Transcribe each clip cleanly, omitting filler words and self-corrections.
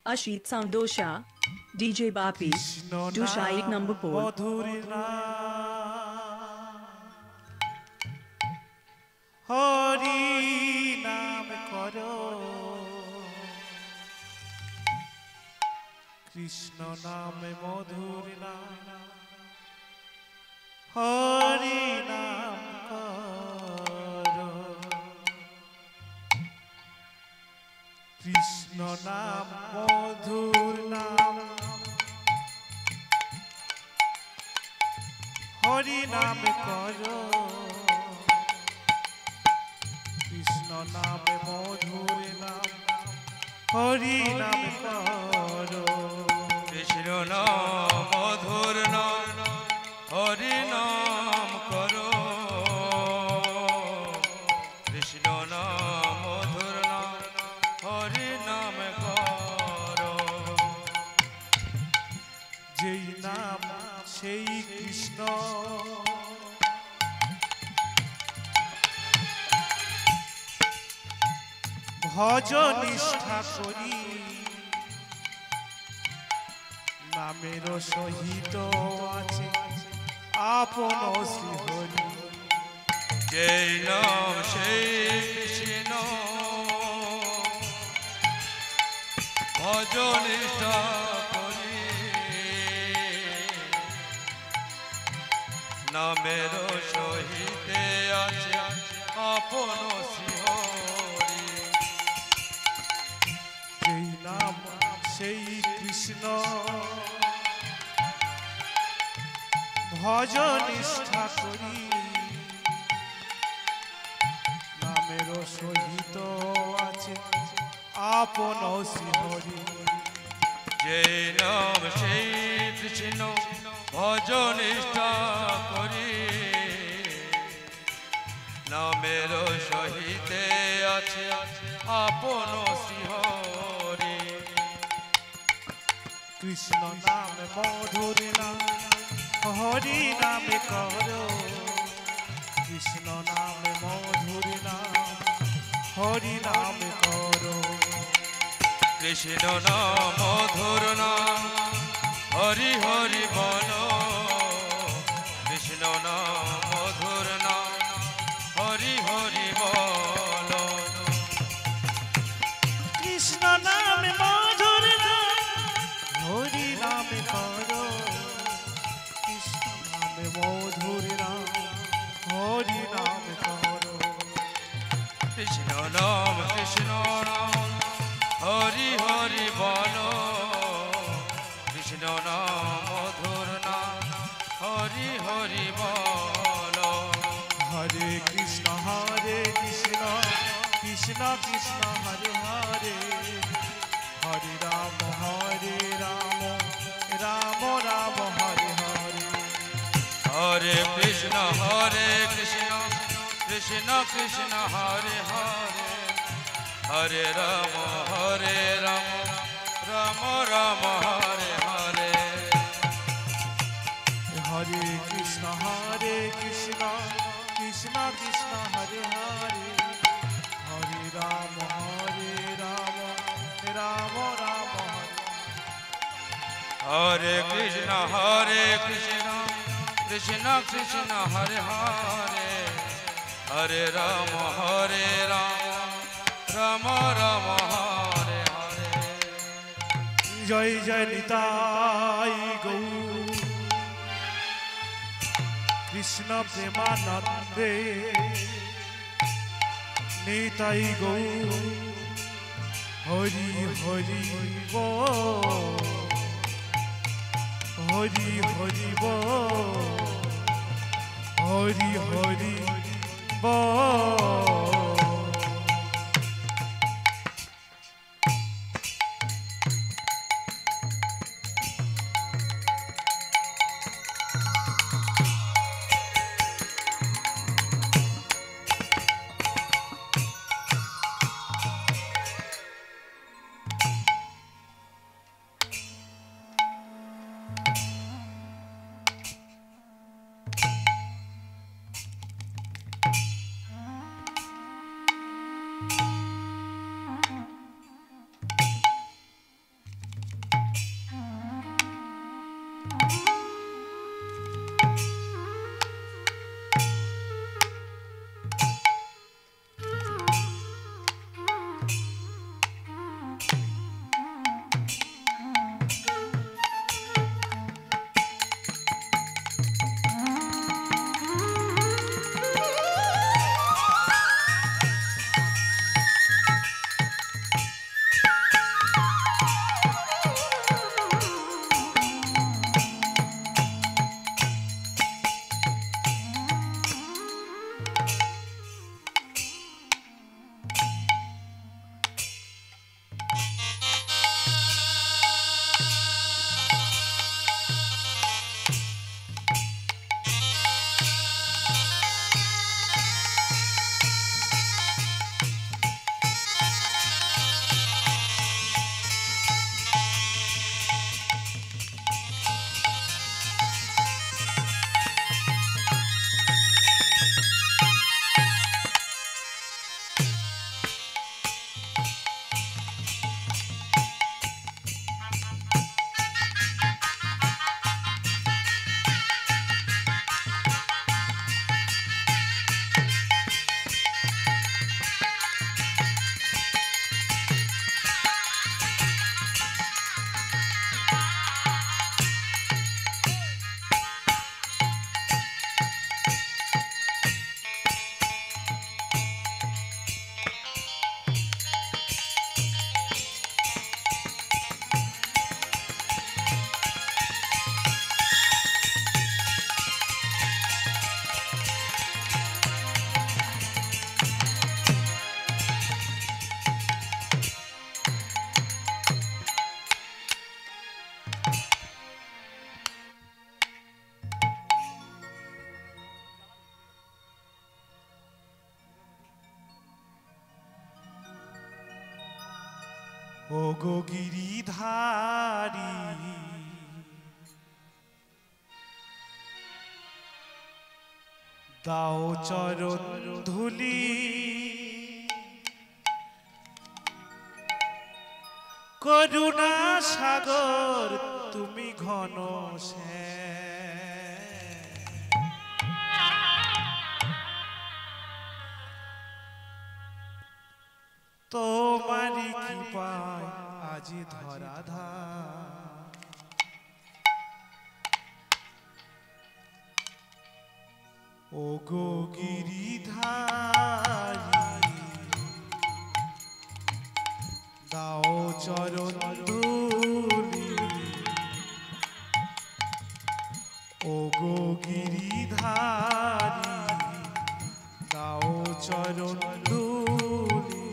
Ashit Soundosha, DJ Bapi, Dusha 8 number 4. মধুর নাম হরি নাম করো কৃষ্ণ নামে মধুর নাম হরি নাম করো কৃষ্ণ নাম মধুর নাম হরি নাম করো কৃষ্ণ নামে মধুর নাম হরি নাম করো কৃষ্ণ নাম মধুর নাম হরি নাম করো কৃষ্ণ নাম মধুর নাম হরি নাম করো যেই নাম সেই কৃষ্ণ ভজ নিষ্ঠা করি নামের সহিত আছে আপন শ্রীহরি যেই নাম সেই কৃষ্ণ ভজ নিষ্ঠা করি নামের সহিতে আছে আপন শ্রীহরি যেই নাম সেই কৃষ্ণ ভজ নিষ্ঠা করি নামের সহিত আছে আপন শ্রীহরি যেই নাম সেই কৃষ্ণ ভজ নিষ্ঠা করি নামের সহিতে আছে আপন শ্রীহরি কৃষ্ণ নাম মধুর নাম হরি নামে করো কৃষ্ণ নাম মধুর নাম হরি নামে করো কৃষ্ণ নাম মধুর নাম হরি হরি বল কৃষ্ণ নাম মধুর নাম হরি হরি বল কৃষ্ণ নাম মধুর নাম হরি নামে করো কৃষ্ণ নাম মধুর নাম হরি নামে করো কৃষ্ণ নাম হরি হরি বল কৃষ্ণ নাম মধুর নাম হরি হরি বল হরে কৃষ্ণ কৃষ্ণ কৃষ্ণ হরে হরে হরে রাম রাম রাম হরে হরে হরে কৃষ্ণ কৃষ্ণ কৃষ্ণ হরে হরে হরে রাম রাম রাম হরে হরে হরে কৃষ্ণ কৃষ্ণ কৃষ্ণ হরে হরে হরে রাম রাম রাম হরে হরে কৃষ্ণ কৃষ্ণ কৃষ্ণ হরে হরে হরে রাম রাম রাম হরে হরে জয় জয় নিতাই গৌর কৃষ্ণ প্রেমানন্দে নিতাই গৌর হরি হরি বল হরি হরি বল হরি হরি বল গিরিধারী দাও চরণ ধুলি করুণা সাগর তুমি ঘন তোমারি কৃপায় আজি ধরাধার ও গো গিরিধারী দাও চরণ ধুলি ও গো গিরিধারী দাও চরণ ধুলি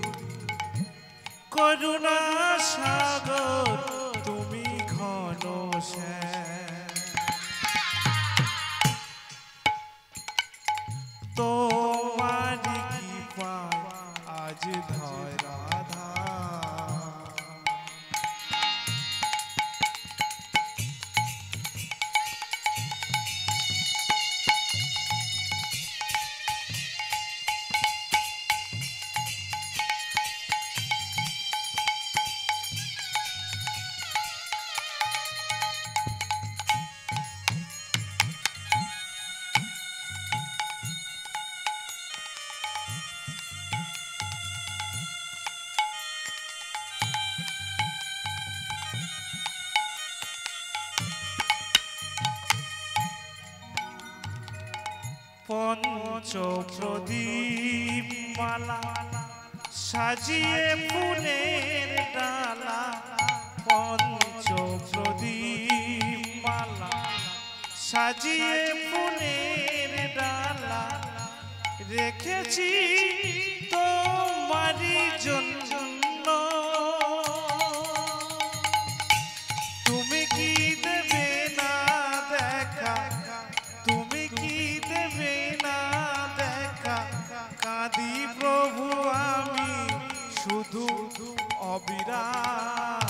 করুণা সাগর তুমি ঘন তোমারি কৃপায় আজ ধরাধার পঞ্চ প্রদীপ মালা সাজিয়ে ফুলের ডালা পঞ্চ প্রদীপ মালা সাজিয়ে ফুলের ডালা রেখেছি তোমারি জন্য তুমি কি দেবে না দেখা তুমি কি দেবে না দেখা কাঁদি প্রভু আমি শুধু অবিরাম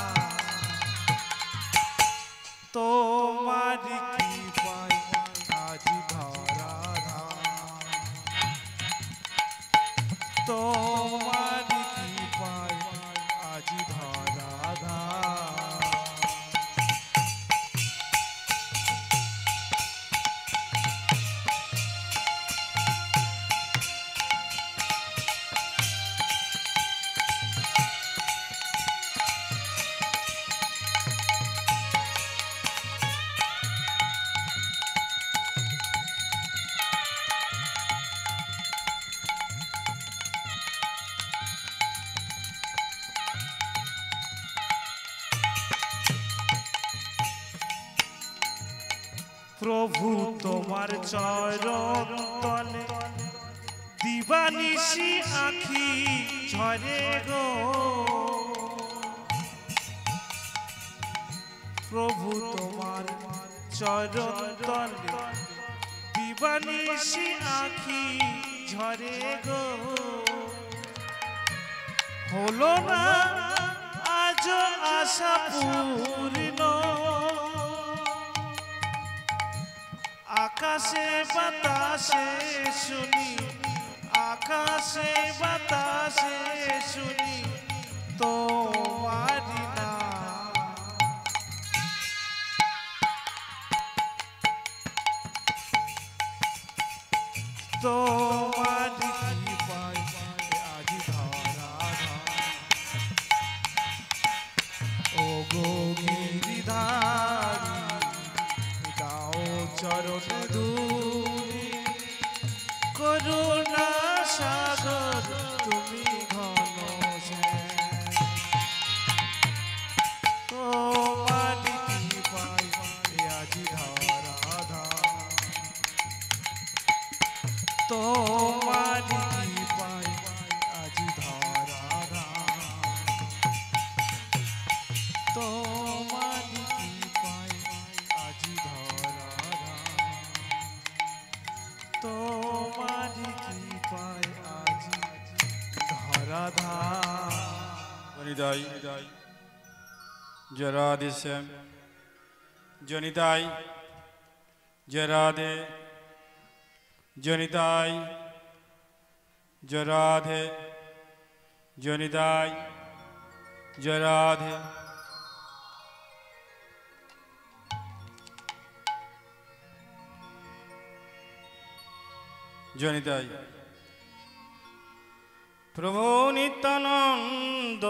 তোমারি কৃপায় আজ ধরাধার তোমারি কৃপায় আজ ধরাধার প্রভু তোমার চরণ তলে দিবানিশি আখি ঝরে গো প্রভু তোমার চরণ তলে দিবানিশি আখি ঝরে গো হলো না আজ আশা পূর্ণ আকাশে বাতাসে শুনি আকাশে বাতাসে শুনি তোমারি নাম তোমারি কৃপায় আজ ধরাধার ও গো গিরিধারী দাও চরণ ধুলি করুণা সাগর তুমি ঘন তোমারি কৃপায় আজ ধরাধার তোমারি কৃপায় আজ ধরাধার তোমারি কৃপায় আজ ধরাধার তোমারি কৃপায় আজ ধরাধার হরিদাই जय राधे श्याम जनिताई जय राधे जनिताई जय राधे जनिताई जय राधे जनिताई प्रभु नित्यानंद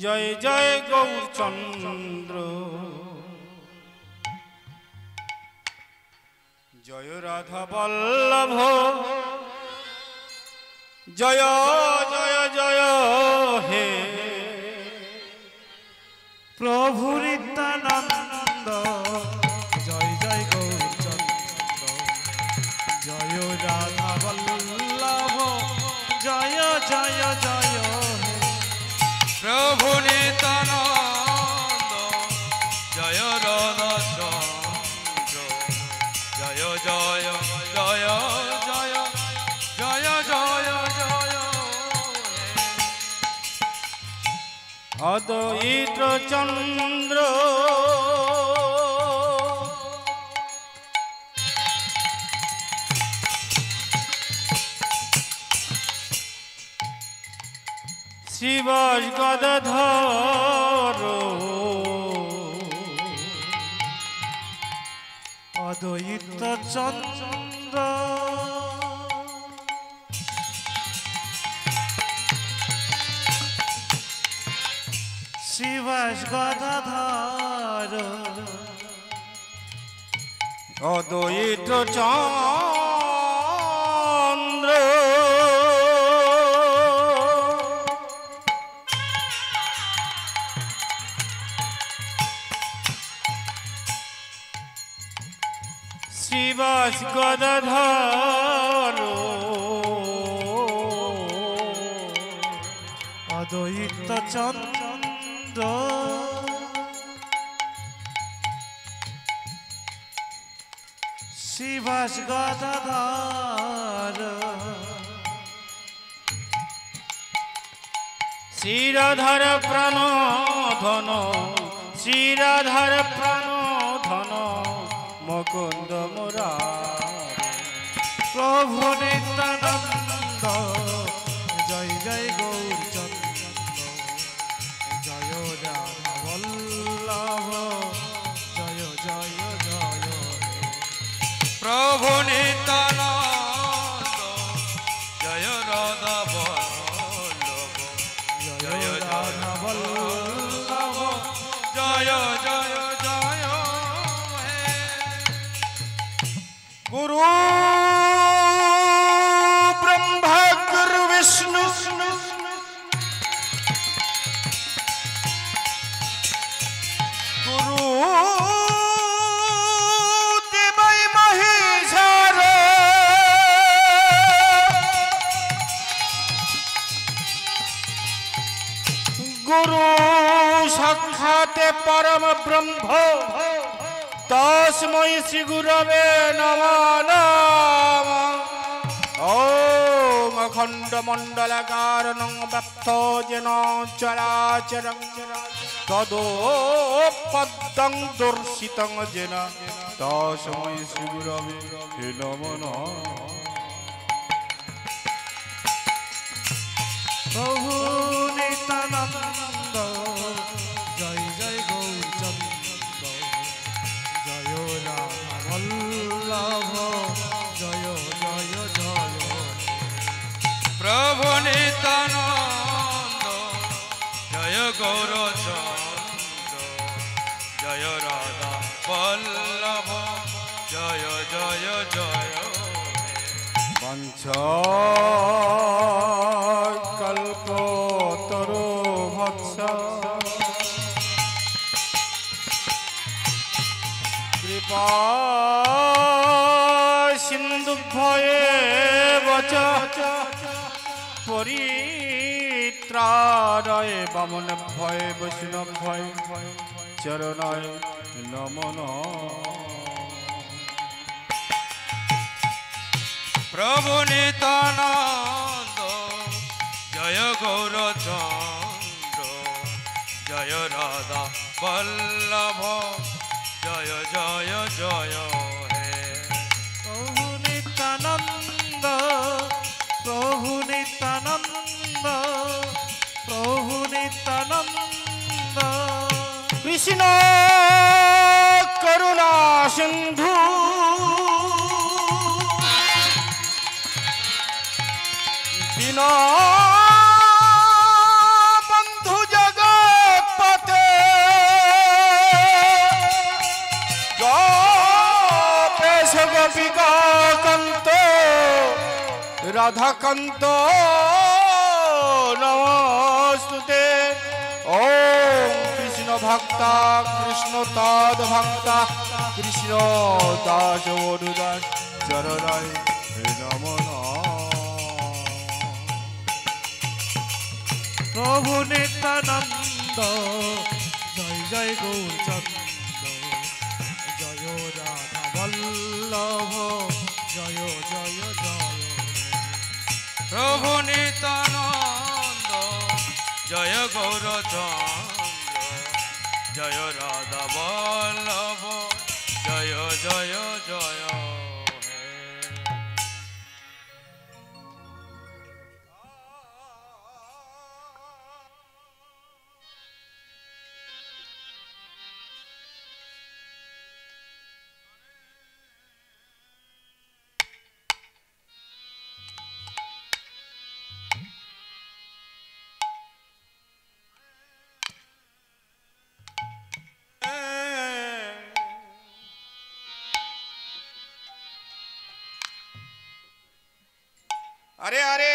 जय जय गौरचंद्र जय राधा वल्लभ जय जय जय हे प्रभु नित्यानंद जय जय गौरचंद्र जय राधा वल्लभ जय जय जय प्रभु नित्यानंद जय राधा चंद्र जय जय जय जय जय जय जय अद्वैत चंद्र शिवाज गदाधर अद्वैत चंद्र शिवाज गदाधर अद्वैत चंद्र शिवाज गदाधर अद्वैत चंद्र शिवाज गदाधर शिराधर प्राण धन शिराधर प्राण धन मुकुंद मुरारे प्रभु नित्यानंद जय जय गौरचंद्र जय राधा वल्लभ जय जय जय प्रभु नित्यानंद जय राधा वल्लभ जय राधा वल्लभ जय जय जय गुरु ब्रह्मा गुरु विष्णु गुरु देवै महेश्वर गुरु साक्षात् परम ब्रह्म तस्मै श्री गुरवे नमः ओम अखंड मंडलकारणं व्याप्तो येन चराचरं तदोपदं दर्शितं येन तस्मै श्री गुरवे नमः प्रभु नित्यानंद जय जय गौरचंद्र जय राधा वल्लभ जय जय जय प्रभु नित्यानंद जय गौरचंद्र जय राधा वल्लभ जय जय जय कल्पतरो भक्ष कृपा सिंधु भयेवच परित्राणय बामन भय वैष्णव भय चरणाय नमो नमः प्रभु नित्यानंद जय জয় গৌরচন্দ্র জয় রাধা বল্লভ জয় জয় জয় হে প্রভু নিত্যানন্দ প্রভু নিত্যানন্দ প্রভু নিত্যানন্দ কৃষ্ণ করুণা সিন্ধু দীন বন্ধু জগৎপতে গোপেশ গোপিকা কান্ত রাধাকান্ত নমস্তুতে ওম কৃষ্ণ ভক্তা কৃষ্ণ তদ ভক্তা কৃষ্ণ দাস অনুদাস চরণায় নমঃ প্রভু নিত্যানন্দ জয় জয় গৌরচন্দ্র জয় রাধা বল্লভ জয় জয় জয় প্রভু নিত্যানন্দ জয় গৌরচন্দ্র জয় রাধা বল্লভ জয় জয় জয় হে আরে আরে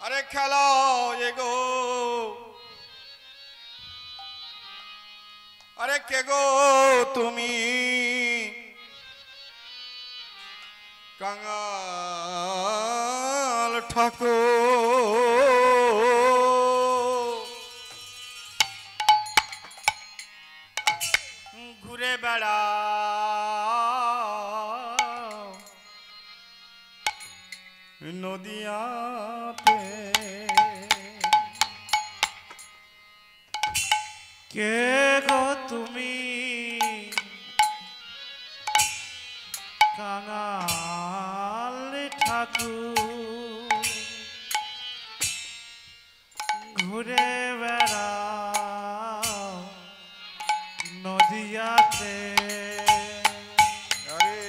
আরে খেলা গো আরে কে গো তুমি কাঙাল ঠাকুর ঘুরে বেড়া নদিয়াতে কে গো তুমি কাঙাল ঠাকুর ঘুরে বেড়াও নদিয়াতে আরে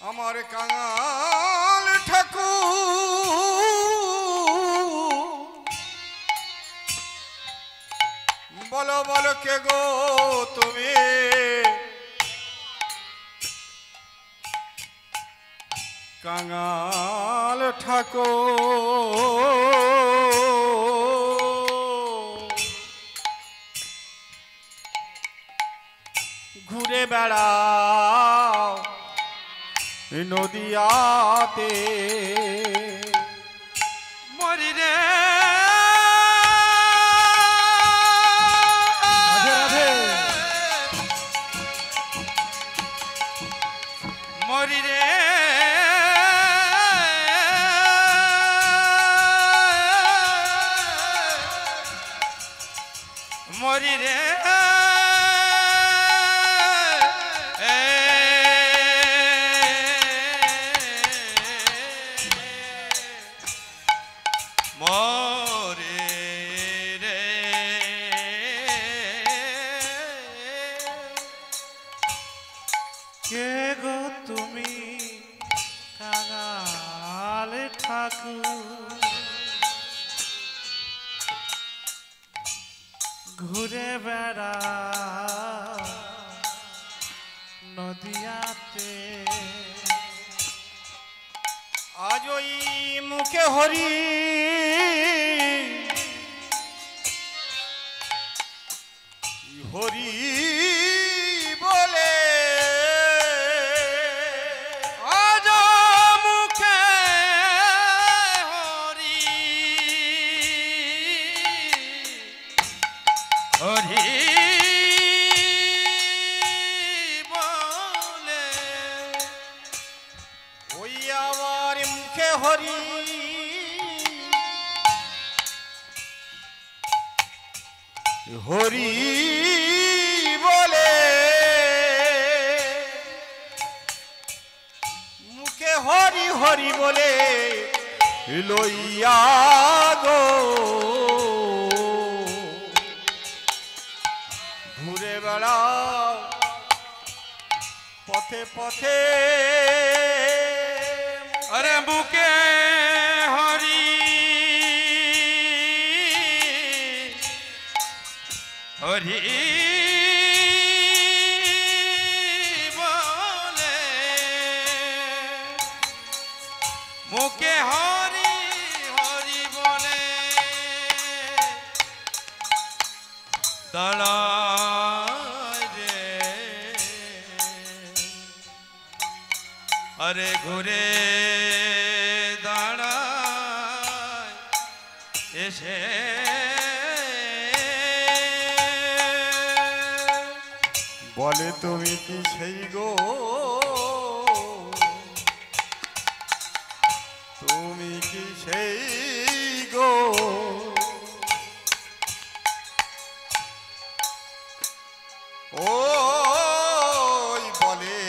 আমার কাঙাল ঠাকুর বলো বলো কে গো তুমি কাঙাল ঠাকুর ঘুরে বেড়াও নদিয়াতে মরি রে মরি রে মরি রে মরি রে কে গো তুমি কাঙাল ঠাকুর ঘুরে বেড়া নদিয়াতে আজ ওই মুখে হরি হরি বলে আজ মুখে হরি হরি বলে ওই আমার মুখে হরি হরি বলে মুখে হরি হরি বলে লইয়া গো ঘুরে বেড়াও পথে পথে আরে বুকে হরি হরি বলে মুখে হরি হরি বলে দাঁড়ায় রে আরে ঘুরে দাঁড়ায় এসে বলে তুমি কি সেই গো তুমি কি সেই গো ওই বলে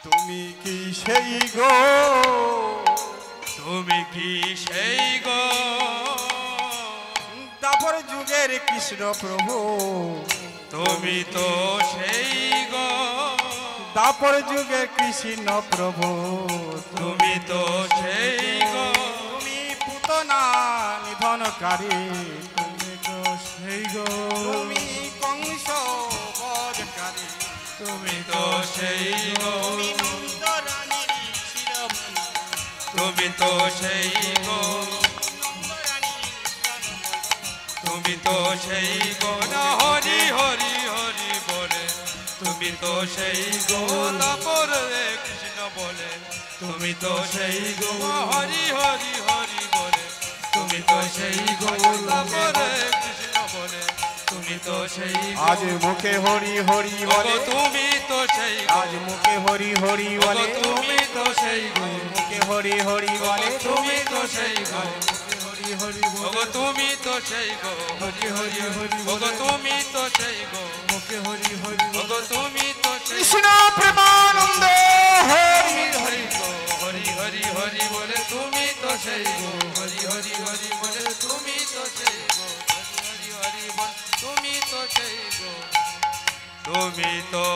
তুমি কি সেই গো তুমি কি সেই গো দাপর যুগের কৃষ্ণ প্রভু তুমি তো সেই গো দাপর যুগের কৃষ্ণ প্রভু তুমি তো সেই গো তুমি পুতনা নিধনকারী তুমি তো সেই গো তুমি কংস বধকারী তুমি তো সেই গো তুমি নন্দরানীর শিরোমণি তুমি তো সেই গো তুমি তো সেই গো না হরি হরি হরি বলে তুমি তো সেই গো তারপর কৃষ্ণ বলে তুমি তো সেই গো হরি হরি হরি বলে তুমি তো সেই গো তারপর কৃষ্ণ বলে তুমি তো সেই আজ মুখে হরি হরি বলে তুমি তো সেই আজ মুখে হরি হরি বলে তুমি তো সেই গো মুখে হরি হরি বলে তুমি তো সেই গো হরি হরি ওগো তুমি তো সেই গো হরি হরি হরি ওগো তুমি তো সেই গো মুখে হরি হরি ওগো তুমি তো সেই কৃষ্ণ প্রেমানন্দ হরি হরি গো হরি হরি হরি বলে তুমি তো সেই গো হরি হরি হরি বলে তুমি তো সেই গো হরি হরি হরি বল তুমি তো সেই গো তুমি তো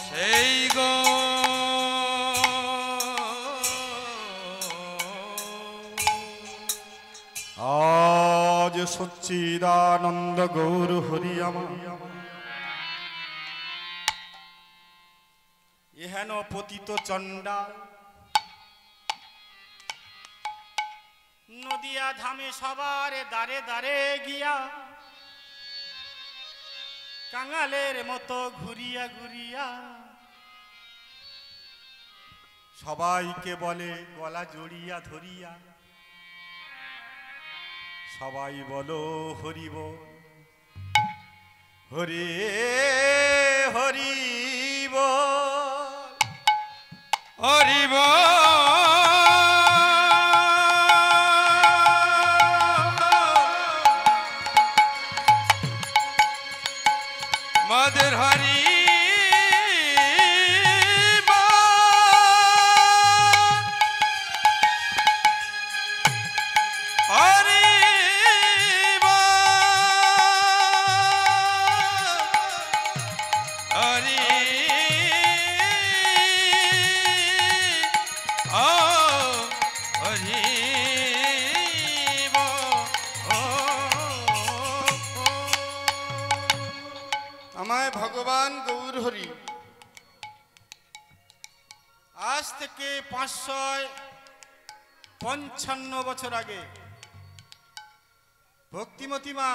সেই গো আজ সচ্চিদানন্দ গৌর হরি আমার এহেন পতিত চণ্ডা নদিয়া ধামে সবার দারে দারে গিয়া কাঙালের মতো ঘুরিয়া ঘুরিয়া সবাইকে বলে গলা জড়িয়া ধরিয়া সবাই বলো হরিব হরে হরিব হরি মদের হরি হরি হরি হরি আমায় ভগবান গৌর হরি আজ থেকে 555 বছর আগে ভক্তিমতী মা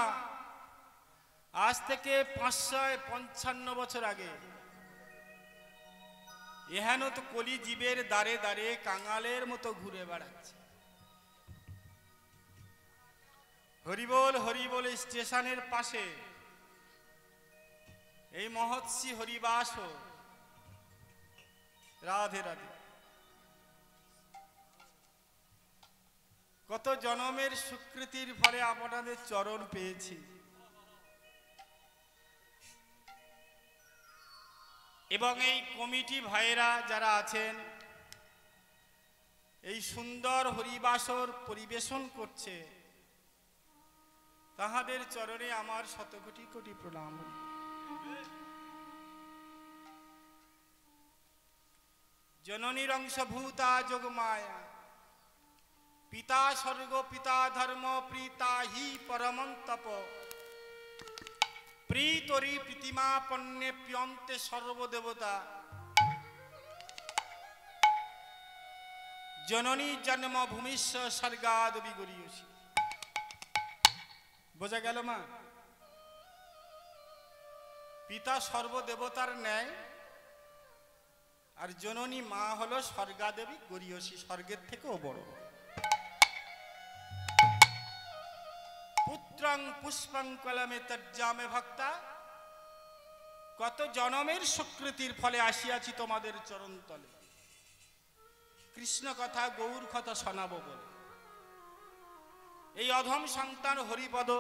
আজ থেকে 555 বছর আগে এহেন তো কলি জীবের দ্বারে দ্বারে কাঙালের মতো ঘুরে বেড়াচ্ছে হরিবোল স্টেশনের পাশে এই মহৎসি হরিবাস। রাধে রাধে। কত জনমের স্বীকৃতির ফলে আপনাদের চরণ পেয়েছি। এবং এই কমিটি ভাইয়েরা যারা আছেন এই সুন্দর হরিবাসর পরিবেশন করছে, তাহাদের চরণে আমার শতকোটি কোটি প্রণাম। জননীর অংশভূতা যোগমায়া, পিতা স্বর্গ পিতা ধর্ম, প্রীতা হি পরমন্তপ, প্রীতরি প্রীতিমা পণ্যে প্যন্তে সর্বদেবতা, জননী জন্মভূমিষ্য স্বর্গাদ বিগরীয়সী। বোঝা গেল মা? পিতা সর্বদেবতার ন্যায়, আর জননী মা হলো স্বর্গাদেবী গরীয়সী, স্বর্গের থেকেও বড়। পুত্রং পুষ্পং কলমে তজ্জামে ভক্তা, কত জনমের স্বীকৃতির ফলে আসিয়াছি তোমাদের চরণতলে, কৃষ্ণ কথা গৌর কথা শোনাবো বলে। এই অধম সন্তান হরিপদ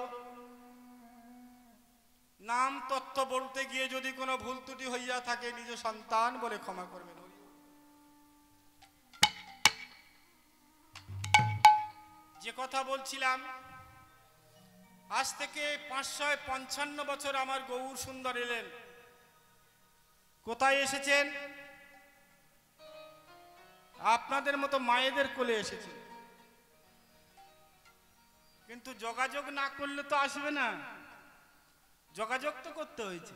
নাম তত্ত্ব বলতে গিয়ে যদি কোনো ভুল ত্রুটি হইয়া থাকে, নিজ সন্তান বলে ক্ষমা করবেন। যে কথা বলছিলাম, আজ থেকে 555 বছর আমার গৌর সুন্দর এলেন। কোথায় এসেছেন? আপনাদের মতো মায়েদের কোলে এসেছেন। কিন্তু যোগাযোগ না করলে তো আসবে না, যোগাযোগ তো করতে হয়েছে।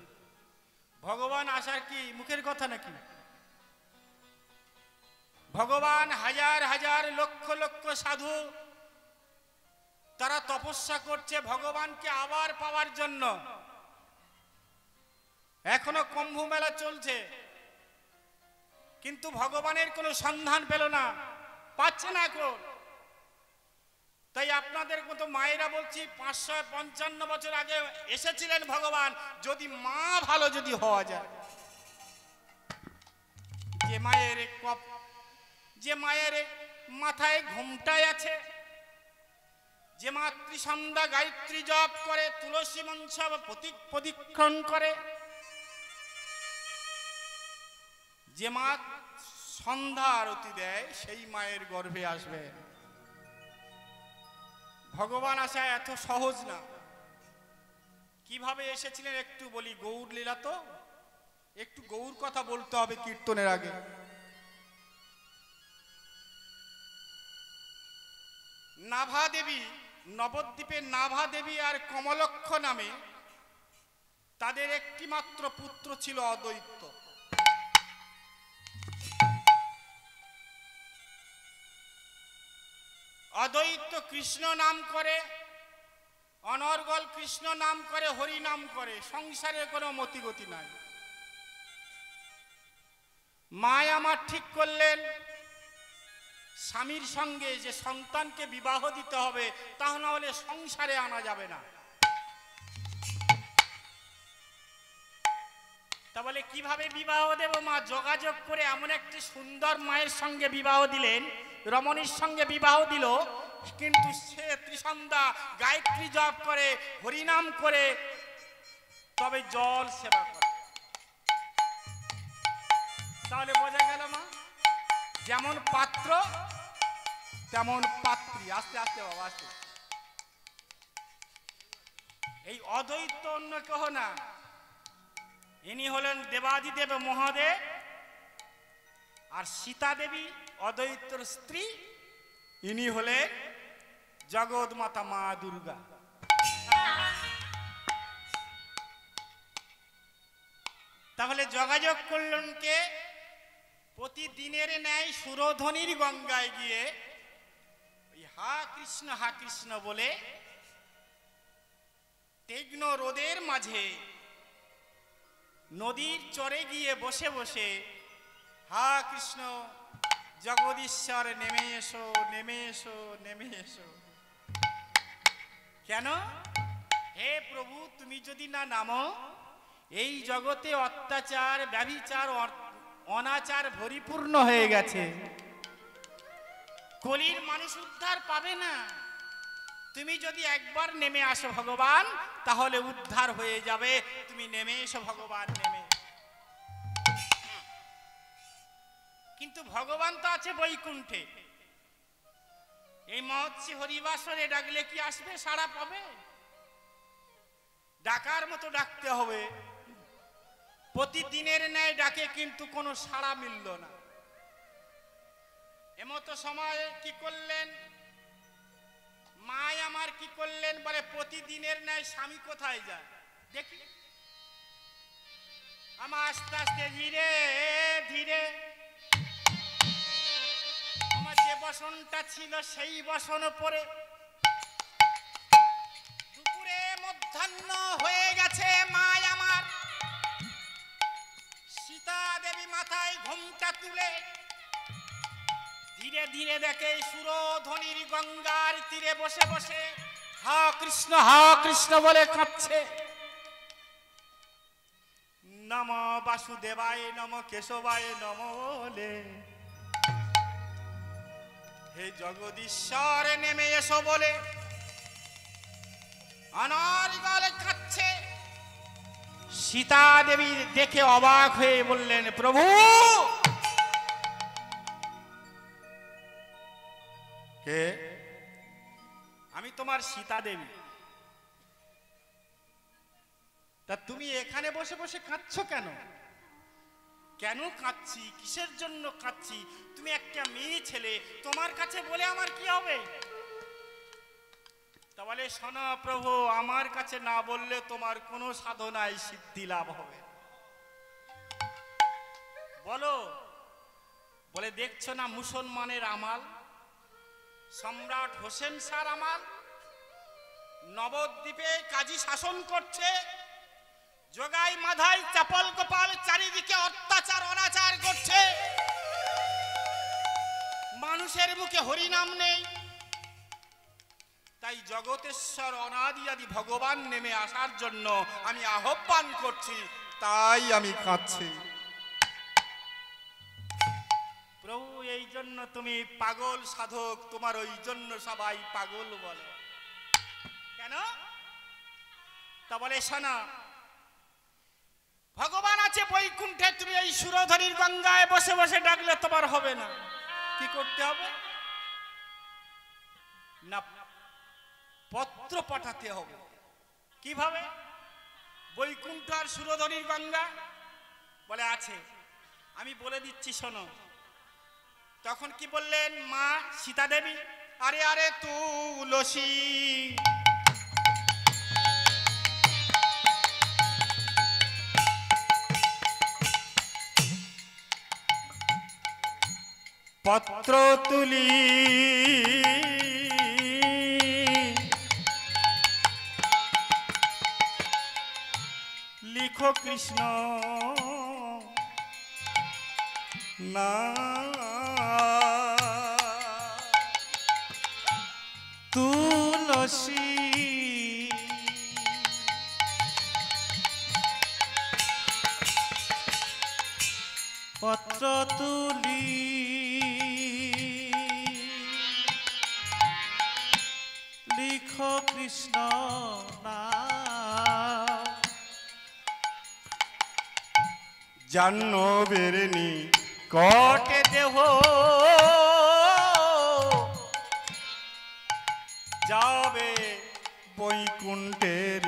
ভগবান আসার কি মুখের কথা নাকি? ভগবান হাজার হাজার লক্ষ লক্ষ সাধু তারা তপস্যা করছে ভগবানকে আবার পাওয়ার জন্য। এখনো কুম্ভ মেলা চলছে, কিন্তু ভগবানের কোনো সন্ধান পেল না, পাচ্ছে না এখন। তাই আপনাদের মতো মায়েরা বলছি, 555 বছর আগে এসেছিলেন ভগবান, যদি মা ভালো যদি হওয়া যায়। যে মায়ের মাথায় ঘুমটাই আছে, যে মাতৃসন্ধ্যা গায়ত্রী জপ করে, তুলসী মঞ্চ প্রদক্ষিণ করে, যে মা সন্ধ্যা আরতি দেয়, সেই মায়ের গর্ভে আসবে। ভগবান আসা এত সহজ না। কিভাবে এসেছিলেন একটু বলি। গৌর লীলা তো একটু গৌর কথা বলতে হবে কীর্তনের আগে। নাভা দেবী, নবদ্বীপের নাভা দেবী আর কমলক্ষ নামে তাদের একটি মাত্র পুত্র ছিল, অদ্বৈত। অদ্বৈত কৃষ্ণ নাম করে, অনর্গল কৃষ্ণ নাম করে, হরি নাম করে, সংসারে কোনো মতিগতি নাই। মা আমার ঠিক করলেন স্বামীর সঙ্গে যে সন্তানকে বিবাহ দিতে হবে, তা না হলে সংসারে আনা যাবে না। তা বলে কিভাবে বিবাহ দেব মা? যোগাযোগ করে এমন একটি সুন্দর মায়ের সঙ্গে বিবাহ দিলেন, রমণীর সঙ্গে বিবাহ দিল, কিন্তু সে ত্রিসন্ধ্যা গায়ত্রী জপ করে, হরিনাম করে, তবে জল সেবা করে। তাহলে বোঝা গেল মা, যেমন পাত্র তেমন পাত্রী। আস্তে আস্তে বাবা, আস্তে। এই অদ্বৈত অন্য কেহ না, ইনি হলেন দেবাদিদেব মহাদেব, আর সীতা দেবী অদ্বৈতর স্ত্রী, ইনি হলেন জগৎ মাতা মা দুর্গা। তাহলে যোগাযোগ করলেন কে? প্রতিদিনের ন্যায় সুরধ্বনির গঙ্গায় গিয়ে হা কৃষ্ণ বলে তীক্ষ্ণ রোদের মাঝে নদীর চরে গিয়ে বসে বসে হা কৃষ্ণ জগদীশ্বর নেমে এসো, নেমে এসো, নেমে এসো। কেন? হে প্রভু, তুমি যদি না নামো, এই জগতে অত্যাচার, ব্যভিচার, অনাচার পরিপূর্ণ হয়ে গেছে। কলির মানুষ উদ্ধার পাবে না। তুমি যদি একবার নেমে আসো ভগবান, তাহলে উদ্ধার হয়ে যাবে। তুমি নেমে এসো ভগবান, নেমে। কিন্তু ভগবান তো আছে বৈকুণ্ঠে। এই মহর্ষি হরিবাসরে ডাকলে কি আসবে? সাড়া পাবে? ডাকার মতো ডাকতে হবে। প্রতিদিনের ন্যায় ডাকে, কিন্তু কোনো সাড়া মিলল না। এমতো সময়ে কি করলেন মাই আমার? কি করলেন বলে, প্রতিদিনের ন্যায় স্বামী কোথায় যায় দেখি। আমার আস্তে আস্তে ধীরে ধীরে আমার যে বসনটা ছিল সেই বসন পরে দুপুরে মধ্যাহ্ন হয়ে গেছে। মাই আমার সীতা দেবী মাথায় ঘোমটা তুলে ধীরে ধীরে দেখে সুরধ্বনির গঙ্গার তীরে বসে বসে হা কৃষ্ণ বলে কাঁদছে। নম বাসুদেবায় নম কেশবায় নম বলে, হে জগদীশ্বর নেমে এসো বলে অনর্গল কাঁদছে। সীতা দেবী দেখে অবাক হয়ে বললেন, প্রভু কে? আমি তোমার সীতা দেবী। তা তুমি এখানে বসে বসে কাঁদছো কেন? কেন কাঁদছি? কিসের জন্য কাঁদছি? তুমি একটা মেয়ে ছেলে, তোমার কাছে বলে আমার কি হবে? তা বলে, শোনো প্রভু, আমার কাছে না বললে তোমার কোনো সাধনায় সিদ্ধি লাভ হবে। বলো। বলে, দেখছো না মুসলমানের আমাল, সম্রাট হোসেন শাহ আমাল নবদ্বীপে কাজী শাসন করছে। জগাই মাধাই চাপল গোপাল চারিদিকে অত্যাচার অনাচার করছে। মানুষের মুখে হরিনাম নেই। তাই জগতেশ্বর অনাদি আদি ভগবান নেমে আসার জন্য আমি আহ্বান করছি, তাই আমি কাঁদছি। প্রভু, এই জন্য তুমি পাগল সাধক, তোমার ওই জন্য সবাই পাগল বলে। কেন? তা বলে, শোনা, ভগবান আছে বৈকুণ্ঠে, তুমি এই সুরধরির গঙ্গায় বসে বসে ডাকলে তোমার হবে না। কি করতে হবে? না, পত্র পাঠাতে হবে। কিভাবে? বৈকুণ্ঠ আর সুরধরির গঙ্গা বলে আছে, আমি বলে দিচ্ছি শোনো। তখন কি বললেন মা সীতা দেবী? আরে আরে তুলসী পত্র তুলি লিখো কৃষ্ণ না তুলসী পত্র তুলি লিখো কৃষ্ণ নাম জাহ্নবীর নিকটে দেহ যাবে বৈকুণ্ঠের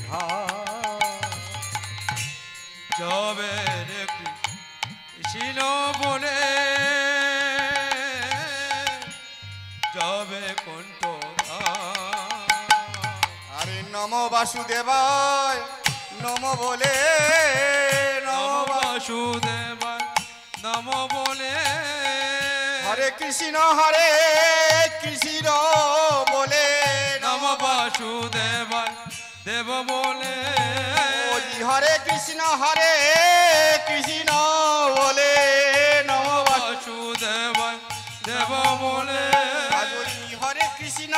ধার যাবে রে কৃষ্ণ বলে যাবে কুণ্ঠ। আরে নম বাসুদেবায় নম বলে নম বাসুদেবায় নম বলে হরে কৃষ্ণ বলে নম বাসুদেবায় দেব বলে হরে কৃষ্ণ বলে নম বাসুদেবায় দেব বলে হরে কৃষ্ণ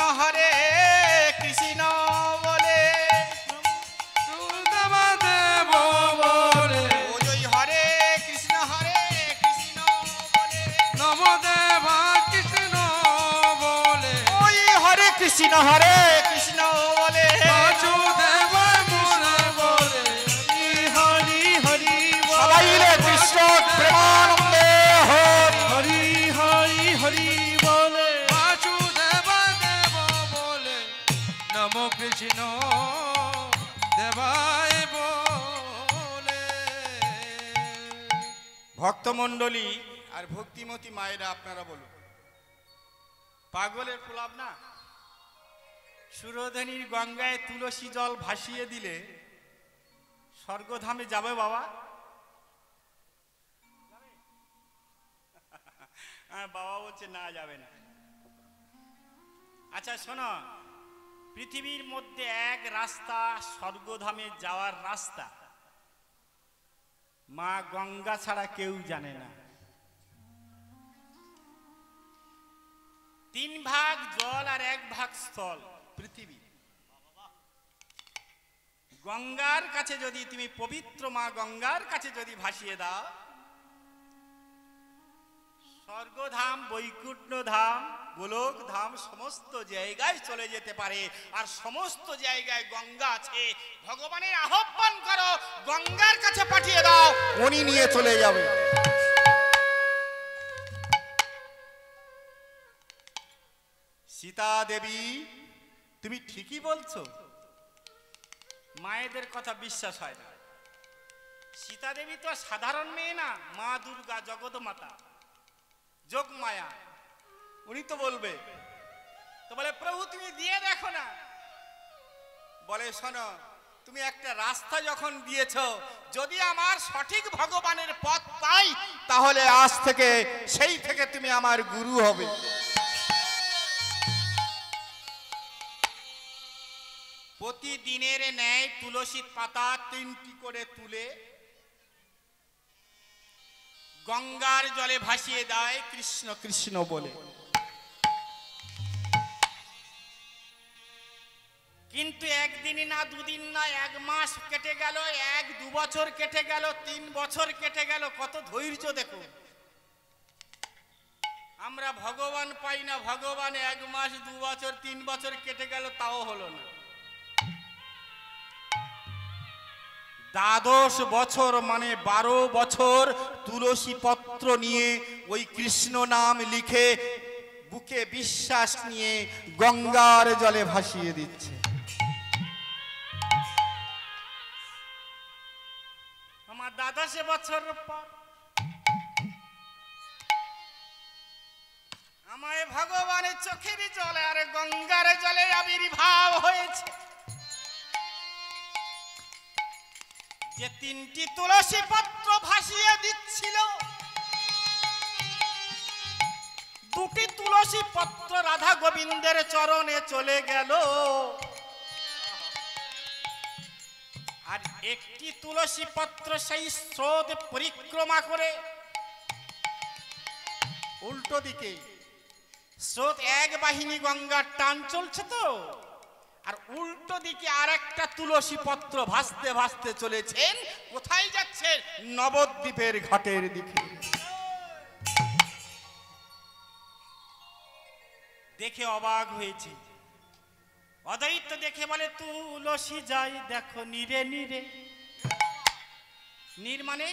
হরে কৃষ্ণ বলে বাসুদেবায় মনে বলে হরি হরি সবাই মিলে কৃষ্ণ প্রেমানন্দে হরি হরি হরি বলে বাসুদেবায় দেব বলে নমো কৃষ্ণ দেবায় বলে। ভক্তমণ্ডলী আর ভক্তিমতী মায়েরা আপনারা বলুন, পাগলের প্রলাপ না? সুরধনীর গঙ্গায় তুলসী জল ভাসিয়ে দিলে স্বর্গধামে যাবে বাবা? বাবা বলছে না, যাবে না। আচ্ছা শোনো, পৃথিবীর মধ্যে এক রাস্তা স্বর্গধামে যাওয়ার রাস্তা, মা গঙ্গা ছাড়া কেউ জানে না। 3 ভাগ জল আর 1 ভাগ স্থল পৃথিবী। গঙ্গার কাছে যদি তুমি পবিত্র মা গঙ্গার কাছে যদি ভাসিয়ে দাও, স্বর্গধাম, বৈকুণ্ঠ ধাম, গোলক ধাম সমস্ত জায়গায় চলে যেতে পারে। আর সমস্ত জায়গায় গঙ্গা আছে। ভগবানের আহ্বান করো, গঙ্গার কাছে পাঠিয়ে দাও, উনি নিয়ে চলে যাবে। সীতা দেবী, তুমি ঠিকই বলছো। মায়েদের কথা বিশ্বাস হয় না। সীতা দেবী তো সাধারণ মেয়ে না, মা দুর্গা জগৎ মাতা, যোগ মায়া। উনি তো বলবে। তো বলে প্রভু তুমি দিয়ে দেখো না। বলে শোনো, তুমি একটা রাস্তা যখন দিয়েছো, যদি আমার সঠিক ভগবানের পথ পাই, তাহলে আজ থেকে সেই থেকে তুমি আমার গুরু হবে। প্রতিদিনের ন্যায় তুলসী পাতা 3টি করে তুলে গঙ্গার জলে ভাসিয়ে দেয় কৃষ্ণ কৃষ্ণ বলে। কিন্তু একদিন না, দুদিন না, 1 মাস কেটে গেল, 1-2 বছর কেটে গেল, 3 বছর কেটে গেল। কত ধৈর্য দেখো। আমরা ভগবান পাই না, ভগবান 1 মাস 2 বছর 3 বছর কেটে গেল, তাও হলো না। 12 বছর মানে 12 বছর তুলসী পত্র নিয়ে ওই কৃষ্ণ নাম লিখে বুকে বিশ্বাস নিয়ে গঙ্গার জলে ভাসিয়ে দিচ্ছে। আমার 12 বছর পর আমায় ভগবানের চোখের জলে আর গঙ্গার জলে আবির্ভাব হয়েছে। যে 3টি তুলসী পত্র ভাসিয়ে দিচ্ছিল, 2টি তুলসী পত্র রাধা গোবিন্দের চরণে চলে গেল, আর 1টি তুলসী পত্র সেই স্রোত পরিক্রমা করে উল্টো দিকে, স্রোত এক বাহিনী গঙ্গার টান চলছে তো, আর উল্টো দিকে আরেকটা তুলসী পত্র ভাসতে ভাসতে চলেছেন। কোথায় যাচ্ছেন? নবদ্বীপের ঘাটের দিকে। দেখে অবাক হয়েছে। অদ্বৈত দেখে বলে তুলসী যাই দেখো নীরে নীরে। নীর মানে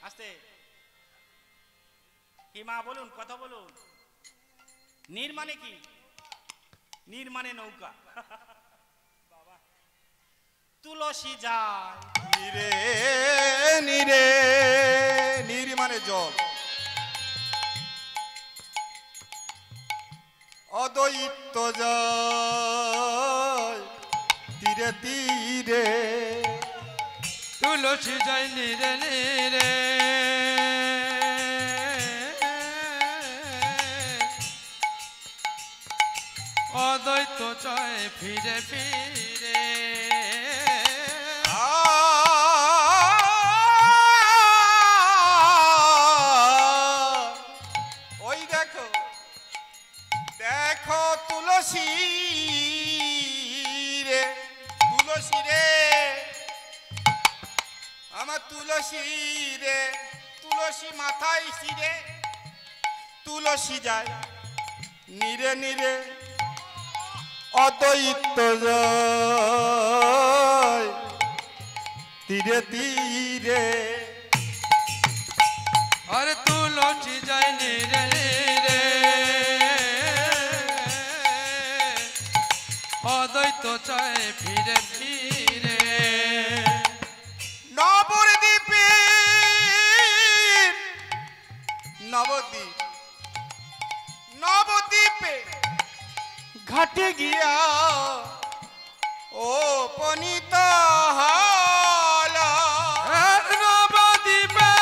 আস্তে কি মা বলুন, কথা বলুন। নীর মানে কি? নীর মানে নৌকা। তুলসী যায় নীরে নীরে, নীর মানে জল। অদ্বৈত যায় তীরে তীরে, তুলসী যাই নীরে নীরে, অদ্বৈত চায় ফিরে ফিরে। ওই দেখো দেখো তুলসী রে, তুলসী রে, আমার তুলসী রে, তুলসী মাথায় শিরে, তুলসী যায় নীরে নীরে, অদ্বৈত জয় তীরে তীরে আরে তুলসী যাই নিরে নিরে অদ্বৈত চায় ফিরে ফিরে নবদ্বীপে নবদ্বীপ নবদ্বীপে ঘাটে গিয়া ও পনিত হল নবদ্বীপে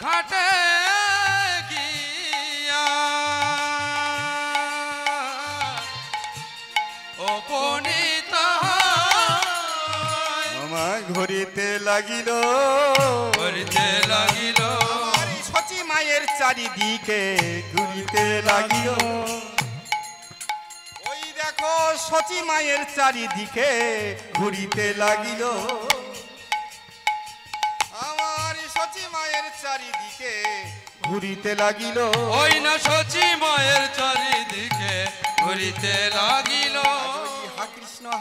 ঘাটে গিয়া উপনীত আমায় ঘুরিতে লাগিল করিতে লাগিল আমার সচি মায়ের চারিদিকে ঘুরিতে লাগিল ওই দেখো সচি মায়ের চারিদিকে ঘুরিতে লাগিল আমার সচি মায়ের চারিদিকে ঘুরিতে লাগিল ওই না সচি মায়ের চারিদিকে ঘুরিতে লাগিল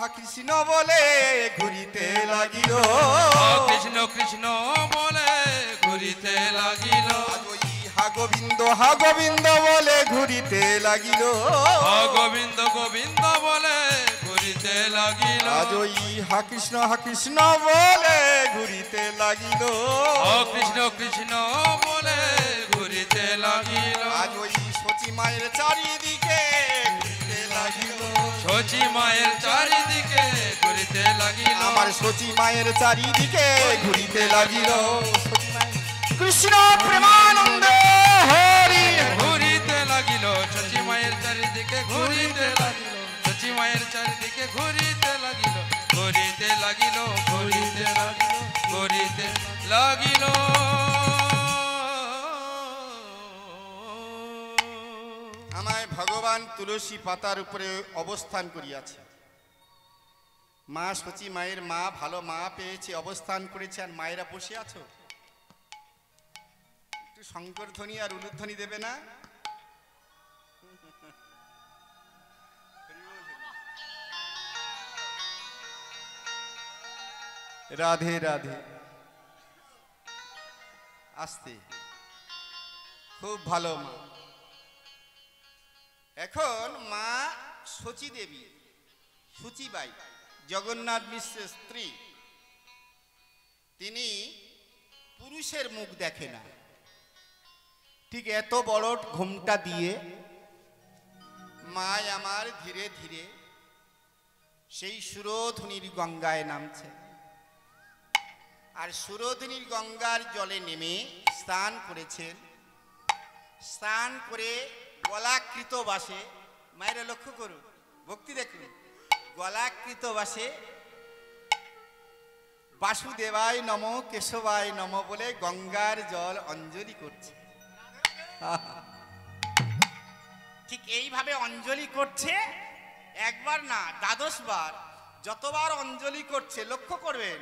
হা কৃষ্ণ বলে ঘুরিতে লাগিল কৃষ্ণ কৃষ্ণ বলে ঘুরিতে লাগিল ওই হা গোবিন্দ বলে ঘুরিতে লাগিল গোবিন্দ গোবিন্দ বলে ঘুরিতে লাগিল আজ ওই হা কৃষ্ণ বলে ঘুরিতে লাগিল কৃষ্ণ কৃষ্ণ বলে ঘুরিতে লাগিল আজ ওই সচি মায়ের চারিদিকে ঘুরতে লাগিল সচি মায়ের চারিদিকে ঘুরিতে লাগিল আমার সচি মায়ের চারিদিকে ঘুরিতে লাগিল কৃষ্ণ প্রেমানন্দে হরি ঘুরিতে লাগিল সচি মায়ের চারিদিকে ঘুরিতে লাগিল সচি মায়ের চারিদিকে ঘুরিতে লাগিল ঘুরিতে লাগিল ঘুরিতে লাগিল ঘুরিতে লাগিল আমায় ভগবান তুলসী পাতার উপরে অবস্থান করিয়াছে মা সচি মায়ের মা ভালো মা পেয়েছে অবস্থান করেছে আর মায়েরা বসে আছো একটু শঙ্কর ধ্বনি আর উলুধ্বনি দেবে না রাধে রাধে আসতে খুব ভালো মা এখন মা সচি দেবী সূচিবাই জগন্নাথ মিশ্রের স্ত্রী তিনি পুরুষের মুখ দেখে না ঠিক এত বড় ঘোমটা দিয়ে মা আমার ধীরে ধীরে সেই সুরধুনির গঙ্গায় নামছে আর সুরধুনির গঙ্গার জলে নেমে স্নান করেছেন স্নান করে গলাকৃত বাসে মায়েরা লক্ষ্য করুন ভক্তি দেখুন গলাকৃত বাসে বাসুদেবায় নম কেশবায় নম বলে গঙ্গার জল অঞ্জলি করছে ঠিক এইভাবে অঞ্জলি করছে একবার না 12 বার যতবার অঞ্জলি করছে লক্ষ্য করবেন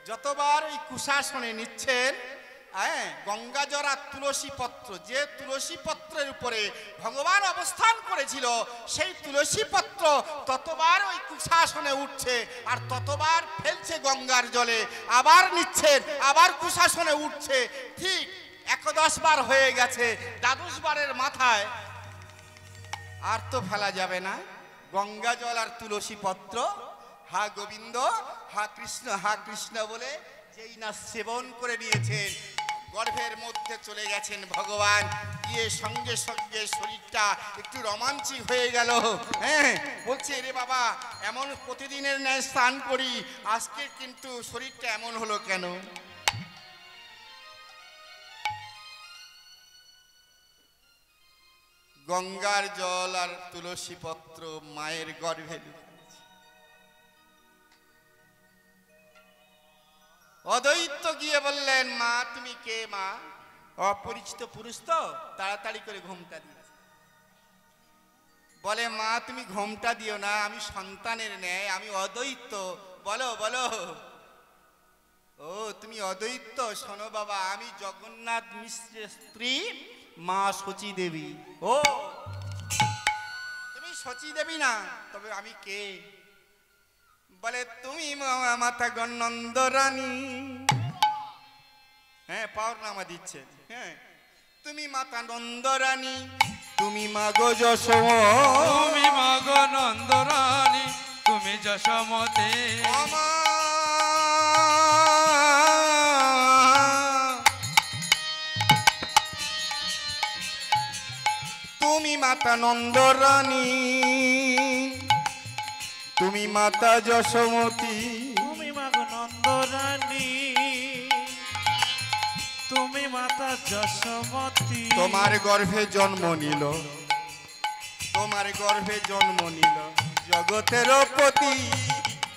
যতবার ওই কুশাসনে নিচ্ছেন হ্যাঁ গঙ্গা জল আর তুলসী পত্র যে তুলসী পত্রের উপরে ভগবান অবস্থান করেছিল সেই তুলসী পত্র ততবার ওই কুশাসনে উঠছে আর ততবার ফেলছে গঙ্গার জলে আবার নিচ্ছেন আবার কুশাসনে উঠছে ঠিক 11 বার হয়ে গেছে 12 বারের মাথায় আর তো ফেলা যাবে না গঙ্গা জল আর তুলসী পত্র হা গোবিন্দ হা কৃষ্ণ বলে যেই না সেবন করে নিয়েছেন গর্ভের মধ্যে চলে গেছেন ভগবান গিয়ে সঙ্গে সঙ্গে শরীরটা একটু রোমাঞ্চিক হয়ে গেল হ্যাঁ বলছে রে বাবা এমন প্রতিদিনের ন্যায় স্নান করি আজকে কিন্তু শরীরটা এমন হলো কেন গঙ্গার জল আর তুলসী পত্র মায়ের গর্ভে অদ্বৈত গিয়ে বললেন মা তুমি কে মা অপরিচিত পুরুষ তো তাড়াতাড়ি করে ঘোমটা দিয়েছে বলে মা তুমি ঘোমটা দিও না আমি সন্তানের ন্যায় আমি অদ্বৈত বলো বলো ও তুমি অদ্বৈত শোনো বাবা আমি জগন্নাথ মিশ্রের স্ত্রী মা সচী দেবী। ও তুমি সচী দেবী না, তবে আমি কে? বলে তুমি মাতা গণনন্দ রানী। হ্যাঁ, পাওয়ার নামা দিচ্ছে। হ্যাঁ, তুমি মাতা নন্দ রানী, তুমি মা গো যশোমতী, তুমি মা গো নন্দ রানী, তুমি যশোমতী। তুমি মাতা নন্দ রানী, তুমি মাতা যশোমতী, তুমি মা গো নন্দ রানী, তুমি মাতা যশোমতী। তোমার গর্ভে জন্ম নিল, তোমার গর্ভে জন্ম নিল জগতের পতি,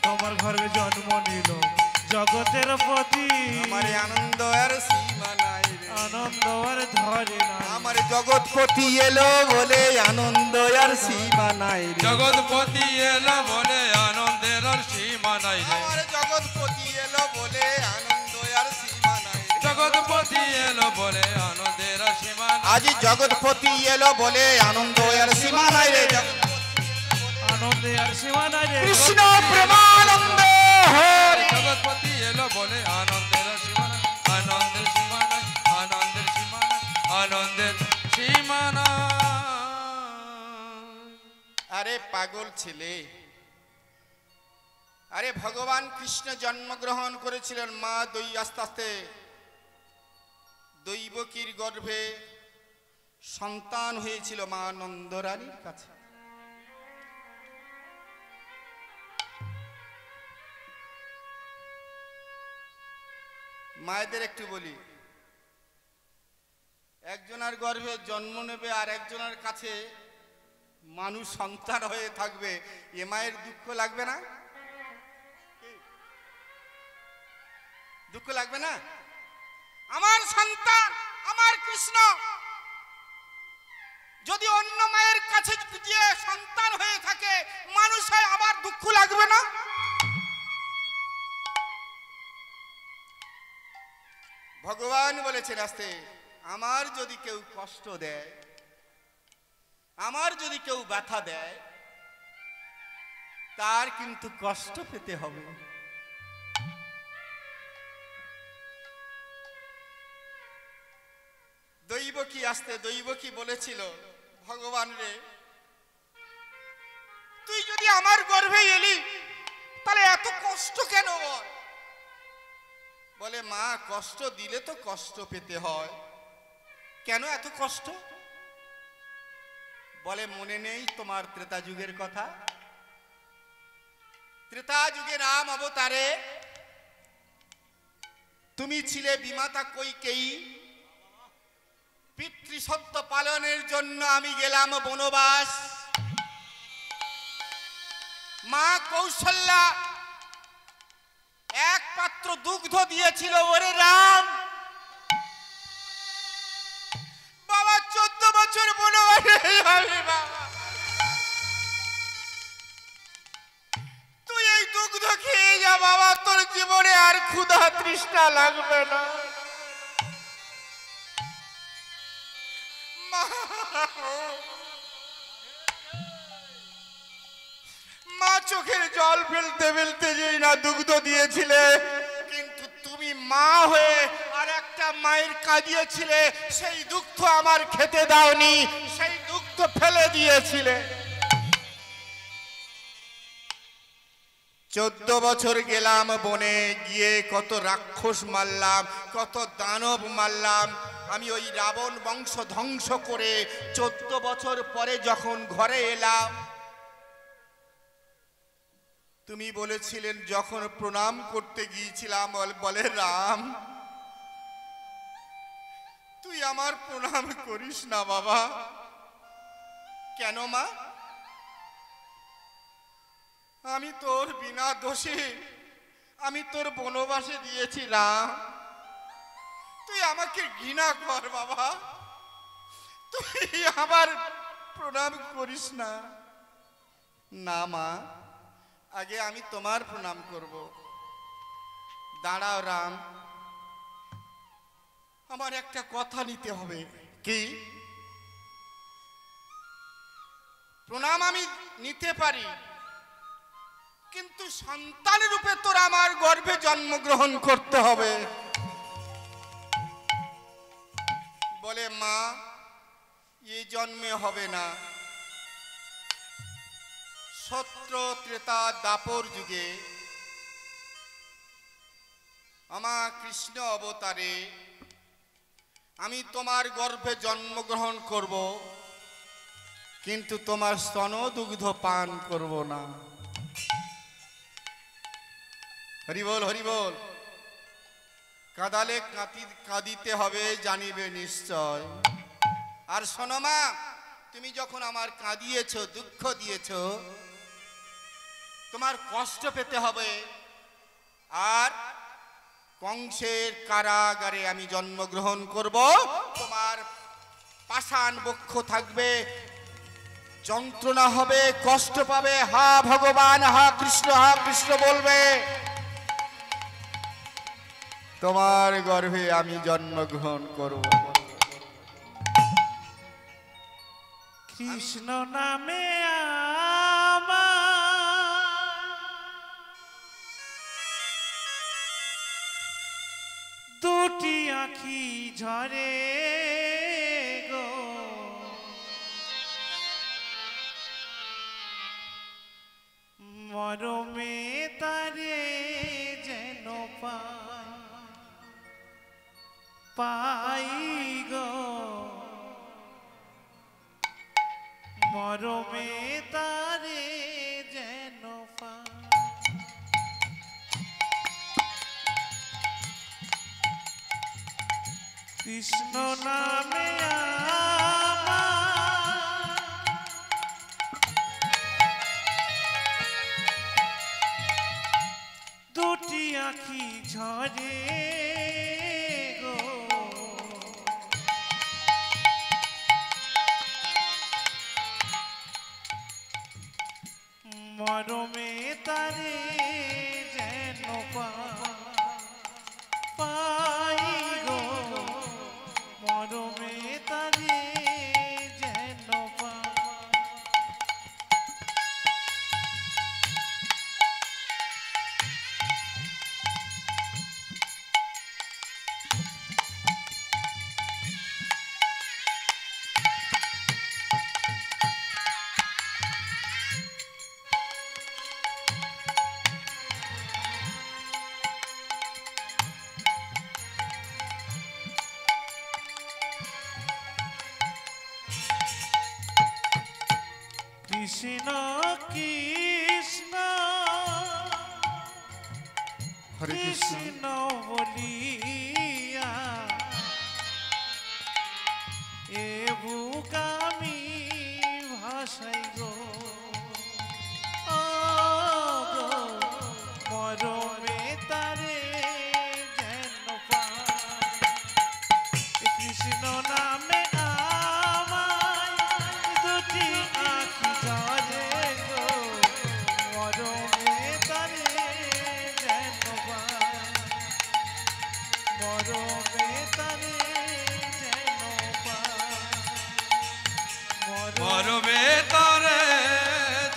তোমার গর্ভে জন্ম নিল জগতের পতি। আমার আনন্দ আর সীমা নাই রে, আনন্দ আর ধরে না। আমার জগৎপতি এলো বলে আনন্দ আর সীমা নাই রে, জগৎপতি এলো বলে আনন্দের আর সীমা নাই রে, আমার জগৎপতি এলো বলে আনন্দ আর সীমা নাই রে, জগৎপতি এলো বলে আনন্দের আর সীমা নাই। আজ জগৎপতি এলো বলে আনন্দ আর সীমা নাই রে, আনন্দে আর সীমা নাই রে। কৃষ্ণ প্রেমানন্দ হরি। জগৎপতি এলো বলে আনন্দের আর সীমা নাই, আনন্দের সীমা নাই, আনন্দের সীমা নাই, আনন্দের সীমা নাই। আরে পাগল ছেলে, আরে ভগবান কৃষ্ণ জন্মগ্রহণ করেছিলেন মা আস্তে আস্তে দৈবকীর গর্ভে সন্তান হয়েছিল মা নন্দরানীর কাছে। মায়েদের একটু বলি, একজনের গর্ভে জন্ম নেবে আর একজনের কাছে মানুষ সন্তান হয়ে থাকবে, এ মায়ের দুঃখ লাগবে না? দুঃখ লাগবে না? আমার সন্তান আমার কৃষ্ণ যদি অন্য মায়ের কাছে গিয়ে সন্তান হয়ে থাকে, মানুষ হয়, আবার দুঃখ লাগবে না? ভগবান বলেছেন আস্তে, আমার যদি কেউ কষ্ট দেয়, আমার যদি কেউ ব্যথা দেয়, তার কিন্তু কষ্ট পেতে হবে। দৈবকী আসতে দৈবকী বলেছিল, ভগবান রে, তুই যদি আমার গর্ভে এলি তাহলে এত কষ্ট কেন বল? বলে মা, কষ্ট দিলে তো কষ্ট পেতে হয়, কেন এত কষ্ট? বলে মনে নেই তোমার ত্রেতা যুগের কথা? ত্রেতা যুগে রাম অবতারে তুমি ছিলে বিমাতা কৈকেয়ী, পিতৃসত্য পালনের জন্য আমি গেলাম বনবাস। মা কৌশল্যা এক পাত্র দুগ্ধ দিয়েছিল ওরে রাম। বাবা 14 বছর বনবাসে যাবে বাবা, তুই এই দুগ্ধ খেয়ে যা বাবা, তোর জীবনে আর ক্ষুধা তৃষ্ণা লাগবে না। মা চোখের জল ফেলতে ফেলতে যেই না দুগ্ধ দিয়েছিলে, কিন্তু তুমি মা হয়ে আর একটা মায়ের কাঁদিয়েছিলে, সেই দুঃখ আমার খেতে দাওনি, সেই দুঃখ ফেলে দিয়েছিলে। 14 বছর গেলাম বনে, গিয়ে কত রাক্ষস মারলাম, কত দানব মারলাম। আমি ওই রাবণ বংশ ধ্বংস করে 14 বছর পরে যখন ঘরে এলাম, তুমি বলেছিলেন, যখন প্রণাম করতে গিয়েছিলাম, বলে রাম তুই আমার প্রণাম করিস না বাবা। কেন মা? আমি তোর বিনা দোষে আমি তোর বনবাসে দিয়েছিলাম, তুই আমাকে ঘৃণা কর বাবা, তুই আমার প্রণাম করিস না। না মা, আগে আমি তোমার প্রণাম করব। দাঁড়াও রাম, আমার একটা কথা নিতে হবে। কি প্রণাম আমি নিতে পারি, কিন্তু সন্তান রূপে তোর আমার গর্ভে জন্মগ্রহণ করতে হবে। বলে মা এই জন্মে হবে না, সত্র ত্রেতা দাপর যুগে আমার কৃষ্ণ অবতারে আমি তোমার গর্ভে জন্মগ্রহণ করব, কিন্তু তোমার স্তন দুগ্ধ পান করব না। হরি বল, হরি বল। কাঁদালে কাঁদিতে হবে জানিবে নিশ্চয়। আর শোনো মা, তুমি যখন আমার কাঁদিয়েছ, দুঃখ দিয়েছ, তোমার কষ্ট পেতে হবে। আর কংসের কারাগারে আমি জন্মগ্রহণ করব, তোমার পাষাণ বক্ষ থাকবে, যন্ত্রণা হবে, কষ্ট পাবে, হা ভগবান হা কৃষ্ণ বলবে। তোমার গর্ভে আমি জন্মগ্রহণ করব। কৃষ্ণ নামে আমার দুটি আঁখি ঝরে গো, মরমে তারে যেন পাই গো, মরমে তারে যেন কৃষ্ণ নামে দুটি আঁখি ঝরে গো, মরমে তারে যেন পাই গো, মরমে তারে যেন কৃষ্ণ কৃষ্ণ হরে কৃষ্ণ বলিয়া এ বুকামি ভাষাই গো, মরমে তারে যেন কৃষ্ণ নামে আমায় দুটি আঁখি ঝরে গো, মরমে তারে যেন মরমে তারে যেন মরবে তারে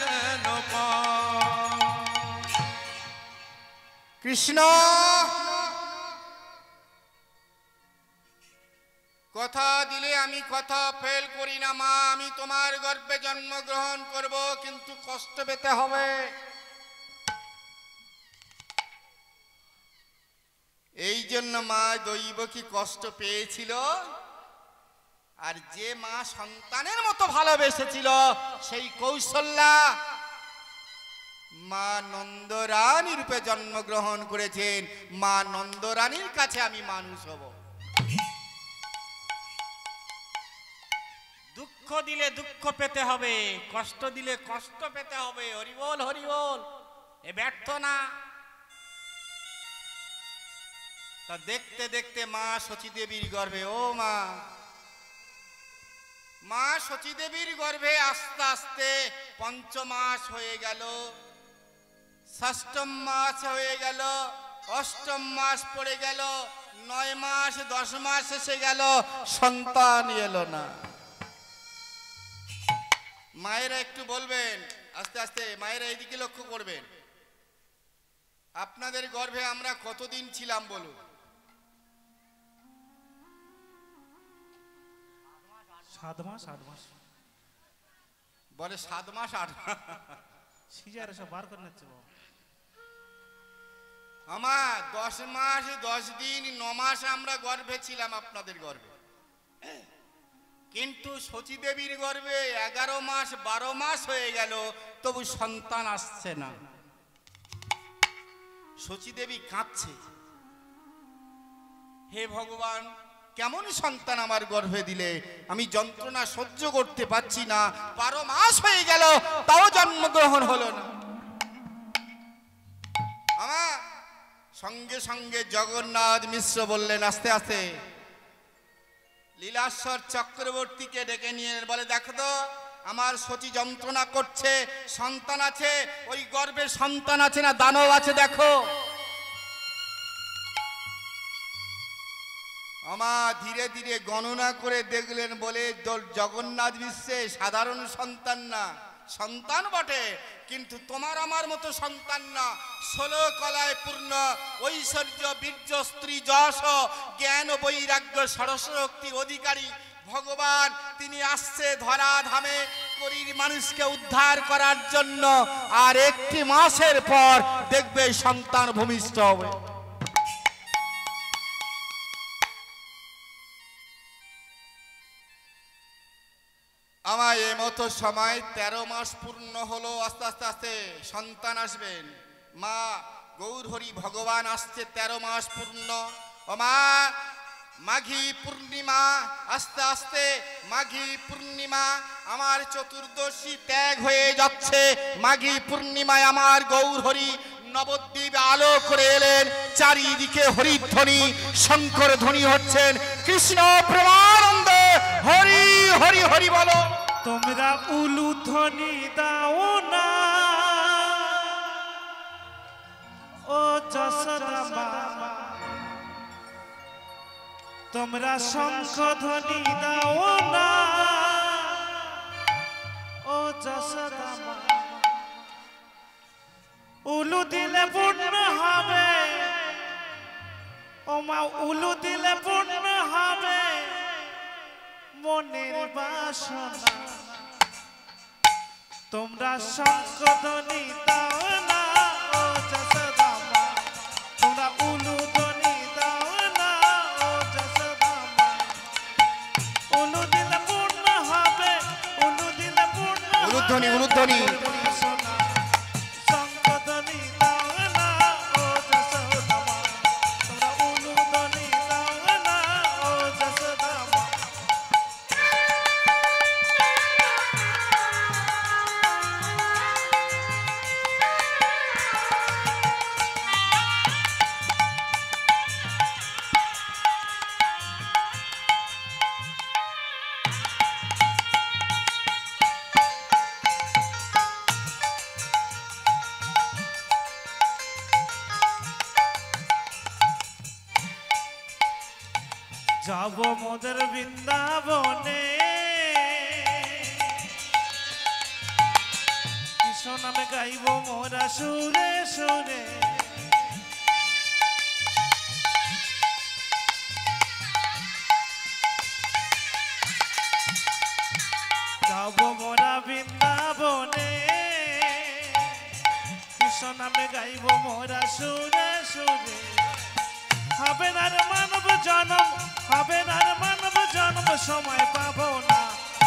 যেন কৃষ্ণ কথা দিলে আমি কথা ফেল করি না মা। আমি তোমার গর্ভে জন্মগ্রহণ করব, কিন্তু কষ্ট পেতে হবে। এই জন্য মা দৈব কি কষ্ট পেয়েছিল। আর যে মা সন্তানের মতো ভালোবেসেছিল সেই কৌশল্যা মা নন্দরানী রূপে জন্মগ্রহণ করেছেন। মা নন্দরানীর কাছে আমি মানুষ হব। দুঃখ দিলে দুঃখ পেতে হবে, কষ্ট দিলে কষ্ট পেতে হবে। হরি বল, হরি বল। এ ব্যর্থ না। তা দেখতে দেখতে মা সচীদেবীর গর্ভে, ও মা, মা সচীদেবীর গর্ভে আস্তে আস্তে পঞ্চমাস হয়ে গেল, ষষ্ঠম মাস হয়ে গেল, অষ্টম মাস পড়ে গেল, 9 মাস 10 মাস এসে গেল, সন্তান এলো না। মায়েরা একটু বলবেন, আস্তে আস্তে মায়েরা এইদিকে লক্ষ্য করবেন, আপনাদের গর্ভে আমরা কতদিন ছিলাম বলুন? 7 মাস 8 মাস বলে 7 মাস 8 মাস। সিজারে সব বার করে নিচ্ছে বাবা। আমার 10 মাস 10 দিন 9 মাস আমরা গর্ভে ছিলাম আপনাদের গর্ভে, কিন্তু সতী দেবীর গর্ভে 11 মাস 12 মাস হয়ে গেল, তবু সন্তান আসছে না। সতী দেবী কাঁদছে, হে ভগবান, কেমন সন্তান আমার গর্ভে দিলে, আমি যন্ত্রণা সহ্য করতে পারছি না, 12 মাস হয়ে গেল তাও জন্মগ্রহণ হলো না। আমার সঙ্গে সঙ্গে জগন্নাথ মিশ্র বললেন, আস্তে আস্তে লীলাশ্বর চক্রবর্তীকে ডেকে নিয়ে বলে, দেখো তো আমার সতী যন্ত্রণা করছে, সন্তান আছে, ওই গর্ভে সন্তান আছে না দানব আছে দেখো। আমার ধীরে ধীরে গণনা করে দেখলেন, বলে জগন্নাথ বিশ্বে সাধারণ সন্তান না, সন্তান বটে, কিন্তু তোমার আমার মতো সন্তান না, 16 কলায় পূর্ণ, ঐশ্বর্য বীর্য স্ত্রী যশ জ্ঞান বৈরাগ্য সরস্বতীর অধিকারী ভগবান, তিনি আসছে ধরা ধামে করির মানুষকে উদ্ধার করার জন্য, আর 1 মাসের পর দেখবে সন্তান ভূমিষ্ঠ হবে। আমার এই মতো সময় 13 মাস পূর্ণ হলো, আস্তে আস্তে আস্তে সন্তান আসবেন। মা গৌরহরি ভগবান আসছে 13 মাস পূর্ণ। ও মা, মাঘী পূর্ণিমা, আস্তে আস্তে মাঘী পূর্ণিমা, আমার চতুর্দশী ত্যাগ হয়ে যাচ্ছে। মাঘী পূর্ণিমায় আমার গৌরহরি নবদ্বীপ আলো করে এলেন, চারিদিকে হরিধ্বনি শঙ্কর ধ্বনি হচ্ছেন, কৃষ্ণ প্রেমানন্দে হরি হরি হরি বলো। তোমরা উলুধ্বনি দাও না ও যশোদা মা, তোমরা শঙ্খধ্বনি দাও না ও যশোদা মা, উলু দিলে পূর্ণ হবে ও মা, উলু দিলে পূর্ণ হবে মনের বাসনা। তোমরা শঙ্খধ্বনি দাও না ও যশোদা মা, তোমরা উলুধ্বনি দাও না ও যশোদা মা, উলু দিলে পূর্ণ হবে, উলু দিলে পূর্ণ হবে উলুধ্বনি উলুধ্বনি বাসনা। শঙ্খধ্বনি দাও না ও যশোদা মা, তোমরা উলুধ্বনি দাও না ও যশোদা মা। যাব মোদের বৃন্দাবনে, কৃষ্ণ নামে গাইব মোরা সুরে সুরে, যাব মোরা বৃন্দাবনে, কৃষ্ণ নামে গাইব মোরা সুরে সুরে। হবে না রে মানব জনম, হবে না রে মানব জনম, সময় পাবো না।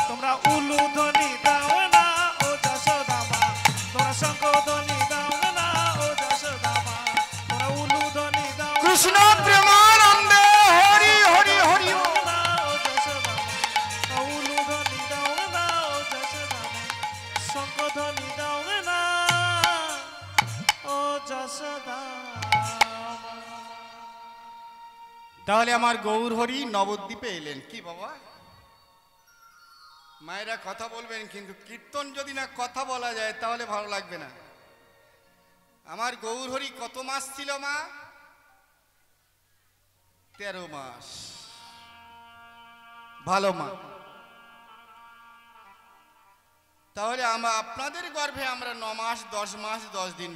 তোমরা উলুধ্বনি দাও না ও যশোদা মা, তোমরা শঙ্খধ্বনি দাও না ও যশোদা মা, তোমরা উলুধ্বনি দাও কৃষ্ণ প্রেমানন্দে হরি হরি হরি না ও যশোদা মা, উলুধ্বনি দাও না ও যশোদা মা, শঙ্খধ্বনি দাও না ও যশোদা মা। তাহলে আমার গৌরহরি নবদ্বীপে এলেন। কি বাবা, মায়েরা কথা বলবেন, কিন্তু কীর্তন যদি না কথা বলা যায় তাহলে ভালো লাগবে না। আমার গৌরহরি কত মাস ছিল মা? 13 মাস। ভালো মা। তাহলে আপনাদের গর্ভে আমরা 9 মাস 10 মাস 10 দিন